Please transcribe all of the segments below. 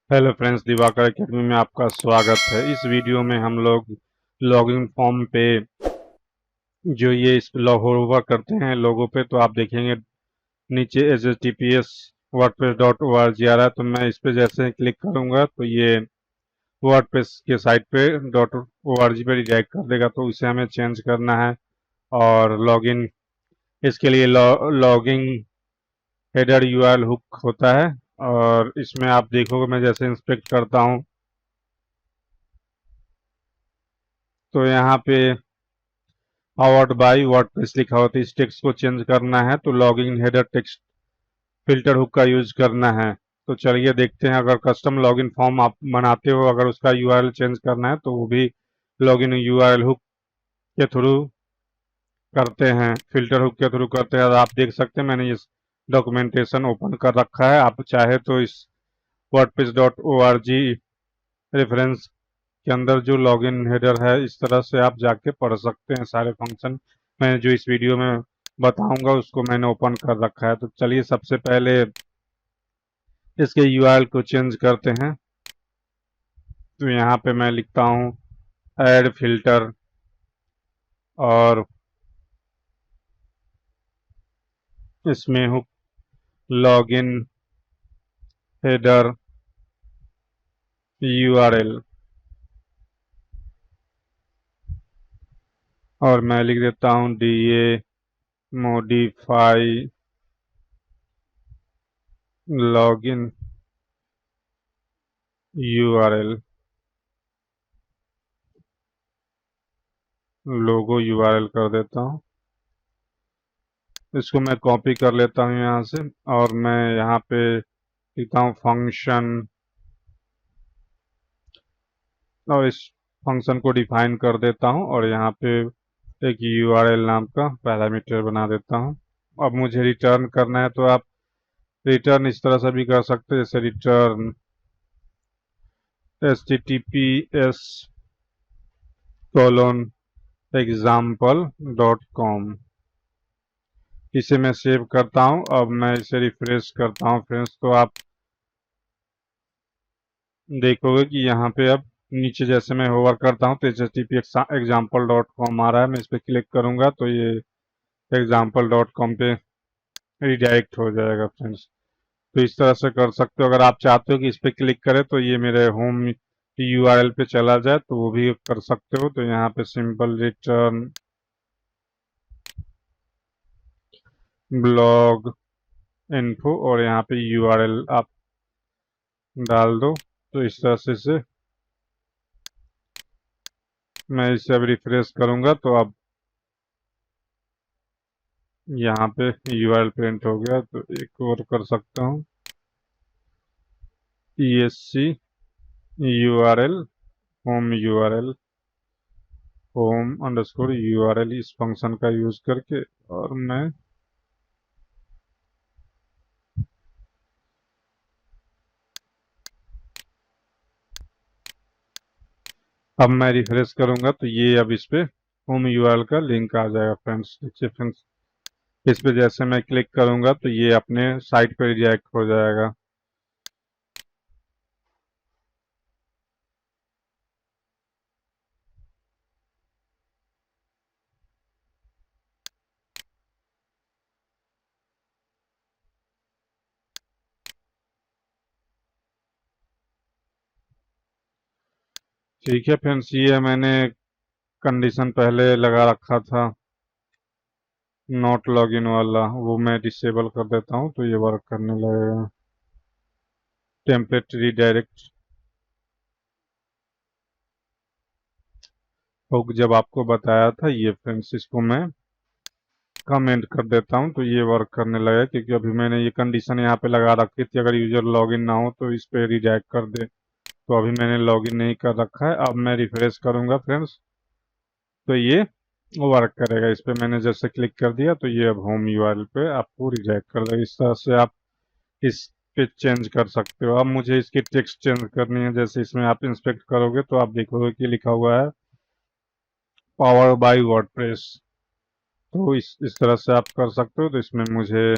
Hello friends, Diwakar academy में आपका स्वागत है। इस वीडियो में हम लोग लॉगिन फॉर्म पे जो ये इस लॉग ओवर करते हैं लोगों पे, तो आप देखेंगे नीचे https wordpress.org आ रहा है। तो मैं इस पे जैसे क्लिक करूंगा तो ये वर्डप्रेस के साइट पे .org पे रिडायरेक्ट कर देगा। तो इसे हमें चेंज करना है और लॉगिन इसके लिए लॉगिंग हेडर यूआरएल हुक होता है। और इसमें आप देखोगे, मैं जैसे इंस्पेक्ट करता हूँ तो यहाँ पे पावर्ड बाय वर्डप्रेस लिखा होता है। इस टेक्स्ट को चेंज करना है तो login header text filter hook का यूज करना है। तो चलिए देखते हैं, अगर कस्टम लॉगिन फॉर्म आप बनाते हो, अगर उसका यूआरएल चेंज करना है तो वो भी लॉगिन यूआरएल हुक के थ्रू करते हैं, फिल्टर हुक के थ्रू करते हैं। और आप देख सकते हैं मैंने इस डॉक्यूमेंटेशन ओपन कर रखा है। आप चाहे तो इस wordpress.org रेफरेंस के अंदर जो लॉगिन हेडर है इस तरह से आप जाके पढ़ सकते हैं। सारे फंक्शन मैं जो इस वीडियो में बताऊंगा उसको मैंने ओपन कर रखा है। तो चलिए सबसे पहले इसके यूआरएल को चेंज करते हैं। तो यहाँ पे मैं लिखता हूँ ऐड फिल्टर और इसमें हूँ लॉगिन हेडर यूआरएल और मैं लिख देता हूँ DA मॉडिफाई लॉगिन यूआरएल लोगो यूआरएल कर देता हूँ। इसको मैं कॉपी कर लेता हूँ यहाँ से और मैं यहाँ पे लिखता हूँ फंक्शन और इस फंक्शन को डिफाइन कर देता हूँ और यहाँ पे एक यूआरएल नाम का पैरामीटर बना देता हूँ। अब मुझे रिटर्न करना है तो आप रिटर्न इस तरह से भी कर सकते हैं, जैसे रिटर्न https कोलोन example.com। इसे मैं सेव करता हूँ। अब मैं इसे रिफ्रेश करता हूँ फ्रेंड्स, तो आप देखोगे कि यहाँ पे अब नीचे जैसे मैं होवर करता हूँ तो http example.com आ रहा है। मैं इस पर क्लिक करूंगा तो ये example.com पे रिडायरेक्ट हो जाएगा फ्रेंड्स। तो इस तरह से कर सकते हो। अगर आप चाहते हो कि इस पर क्लिक करें तो ये मेरे होम यूआरएल पे चला जाए तो वो भी कर सकते हो। तो यहाँ पे सिंपल रिटर्न ब्लॉग इन्फो और यहाँ पे यूआरएल आप डाल दो। तो इस तरह से मैं इसे अब रिफ्रेश करूंगा तो अब यहाँ पे यूआरएल प्रिंट हो गया। तो एक और कर सकता हूँ ESC URL home underscore URL इस फंक्शन का यूज करके। और मैं रिफ्रेश करूंगा तो ये अब इस पे होम यूआरएल का लिंक आ जाएगा फ्रेंड्स। देखिए फ्रेंड्स, इस पे जैसे मैं क्लिक करूंगा तो ये अपने साइट पे रिडायरेक्ट हो जाएगा। ठीक है फ्रेंड्स, ये मैंने कंडीशन पहले लगा रखा था नॉट लॉगिन वाला, वो मैं डिसेबल कर देता हूँ तो ये वर्क करने लगेगा। टेम्पलेट रीडायरेक्ट हुक जब आपको बताया था ये फ्रेंड्स, इसको मैं कमेंट कर देता हूँ तो ये वर्क करने लगेगा। क्योंकि अभी मैंने ये कंडीशन यहाँ पे लगा रखी थी, अगर यूजर लॉगिन ना हो तो इस पे रिडायरेक्ट कर दे। तो अभी मैंने लॉगिन नहीं कर रखा है। अब मैं रिफ्रेश करूंगा फ्रेंड्स तो ये वर्क करेगा। इस पे मैंने जैसे क्लिक कर दिया तो ये अब होम यूआरएल पे आपको रिडायरेक्ट कर देगा। इस तरह से आप इस पे चेंज कर सकते हो। अब मुझे इसकी टेक्स्ट चेंज करनी है। जैसे इसमें आप इंस्पेक्ट करोगे तो आप देखोगे कि लिखा हुआ है पावर बाय वर्डप्रेस। तो इस तरह से आप कर सकते हो। तो इसमें मुझे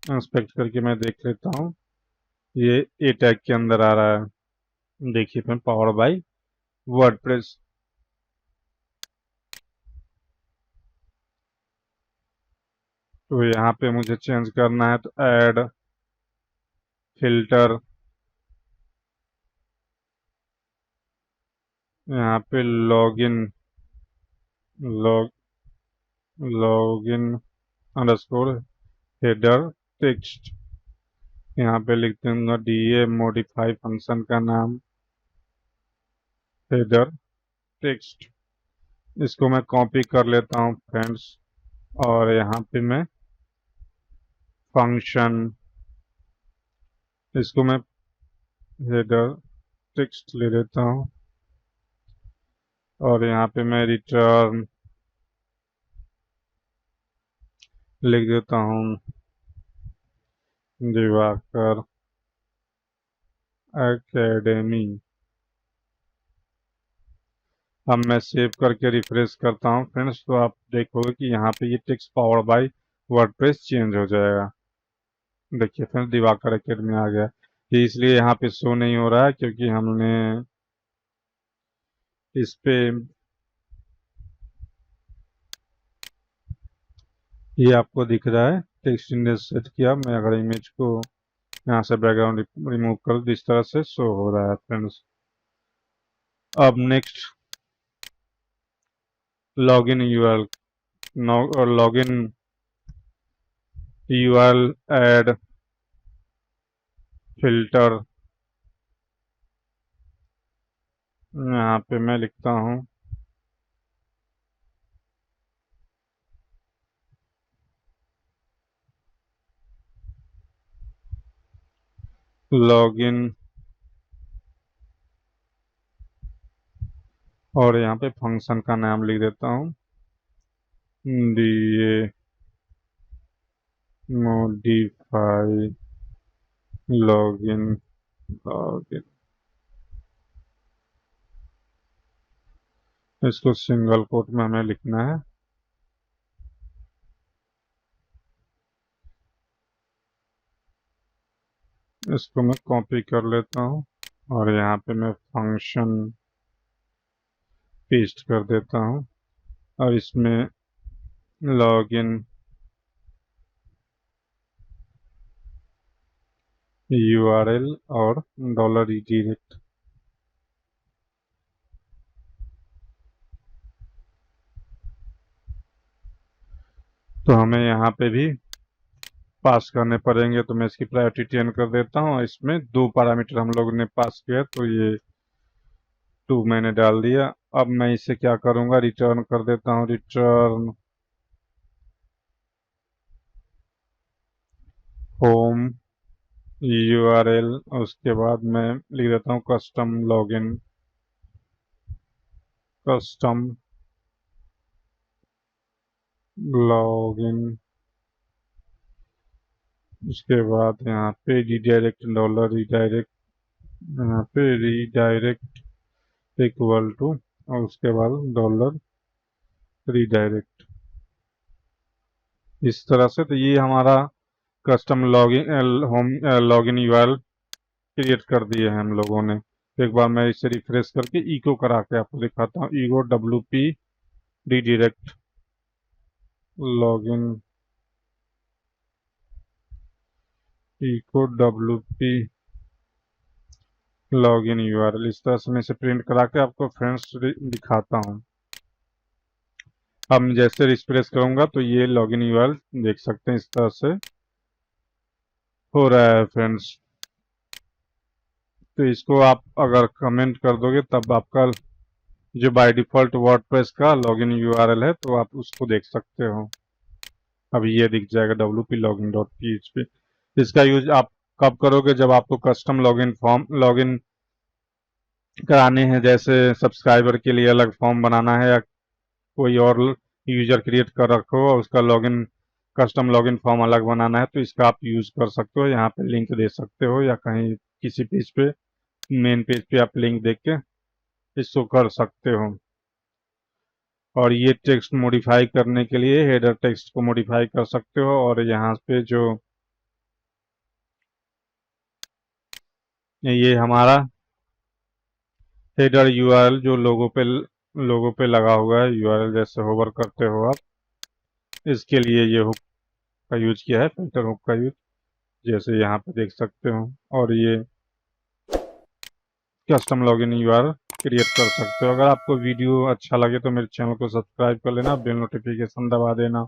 इंस्पेक्ट करके मैं देख लेता हूँ। ये ए टैग के अंदर आ रहा है। देखिए फ्रेंड, पावर बाय वर्डप्रेस। तो यहाँ पे मुझे चेंज करना है, तो ऐड फिल्टर, यहाँ पे login, log login underscore header text, यहाँ पे लिख दूंगा डीए मॉडिफाई फंक्शन का नाम हेडर टेक्स्ट। इसको मैं कॉपी कर लेता हूँ फ्रेंड्स, और यहाँ पे मैं फंक्शन, इसको मैं हेडर टेक्स्ट ले लेता हूँ, और यहाँ पे मैं रिटर्न लिख देता हूँ दिवाकर एकेडमी। अब मैं सेव करके रिफ्रेश करता हूँ फ्रेंड्स, तो आप देखोगे कि यहाँ पे ये text power bye WordPress change हो जाएगा। देखिए फ्रेंड्स, दिवाकर एकेडमी आ गया। ये इसलिए यहाँ पे शो नहीं हो रहा है क्योंकि हमने इस पे, ये आपको दिख रहा है टेक्स्ट इंडेक्स सेट किया। मैं अगर इमेज को यहाँ से बैकग्राउंड रिमूव कर दूं, इस तरह से शो हो रहा है फ्रेंड्स। अब next login URL, login URL add filter, यहाँ पे मैं लिखता हूँ लॉगिन, और यहाँ पे फंक्शन का नाम लिख देता हूँ डीए मॉडिफाई लॉगिन लॉगिन। इसको सिंगल कोट में हमें लिखना है। इसको मैं कॉपी कर लेता हूँ, और यहाँ पे मैं फंक्शन पेस्ट कर देता हूँ, और इसमें लॉगिन यूआरएल और डॉलर रिडायरेक्ट। तो हमें यहाँ पे भी पास करने पड़ेंगे, तो मैं इसकी प्रायोरिटी 10 कर देता हूँ। इसमें दो पैरामीटर हम लोग ने पास किया, तो ये 2 मैंने डाल दिया। अब मैं इसे क्या करूँगा, रिटर्न कर देता हूँ, रिटर्न होम यूआरएल। उसके बाद मैं लिख देता हूँ कस्टम लॉगिन, कस्टम लॉगिन। उसके बाद यहाँ पे रिडायरेक्ट, डॉलर रिडायरेक्ट, यहाँ पे रिडायरेक्ट इक्वल टू, और उसके बाद डॉलर रिडायरेक्ट। इस तरह से तो ये हमारा custom login home login URL create कर दिए हैं हम लोगों ने। एक बार मैं इसे रिफ्रेश करके इको करा के आपको दिखाता हूँ। Ego WP redirect login, eco WP login URL. इस तरह से मैं इसे प्रिंट करा के आपको फ्रेंड्स दिखाता हूँ। अब जैसे रिफ्रेश करूंगा तो ये लॉगिन यूआरएल देख सकते हैं, इस तरह से हो रहा है फ्रेंड्स। तो इसको आप अगर कमेंट कर दोगे तब आपका जो बाय डिफॉल्ट वर्डप्रेस का लॉगिन यूआरएल है, तो आप उसको देख सकते हो। अब ये दिख जाएगा WP लॉगिन डॉट PHP। इसका यूज आप कब करोगे, जब आपको कस्टम लॉगिन फॉर्म लॉगिन कराने हैं, जैसे सब्सक्राइबर के लिए अलग फॉर्म बनाना है, या कोई और यूजर क्रिएट कर रखो और उसका लॉगिन कस्टम लॉगिन फॉर्म अलग बनाना है, तो इसका आप यूज कर सकते हो। यहाँ पे लिंक दे सकते हो, या कहीं किसी पेज पे, मेन पेज पे आप लिंक देख के इसको कर सकते हो। और ये टेक्स्ट मॉडिफाई करने के लिए हेडर टेक्स्ट को मॉडिफाई कर सकते हो, और यहाँ पे जो ये हमारा हेडर यूआरएल जो लोगो पे लगा हुआ है, यूआरएल जैसे होवर करते हो आप, इसके लिए ये हुक का यूज किया है, फिल्टर हुक का यूज, जैसे यहाँ पे देख सकते हो। और ये कस्टम लॉगिन यूआरएल क्रिएट कर सकते हो। अगर आपको वीडियो अच्छा लगे तो मेरे चैनल को सब्सक्राइब कर लेना, बेल नोटिफिकेशन दबा देना।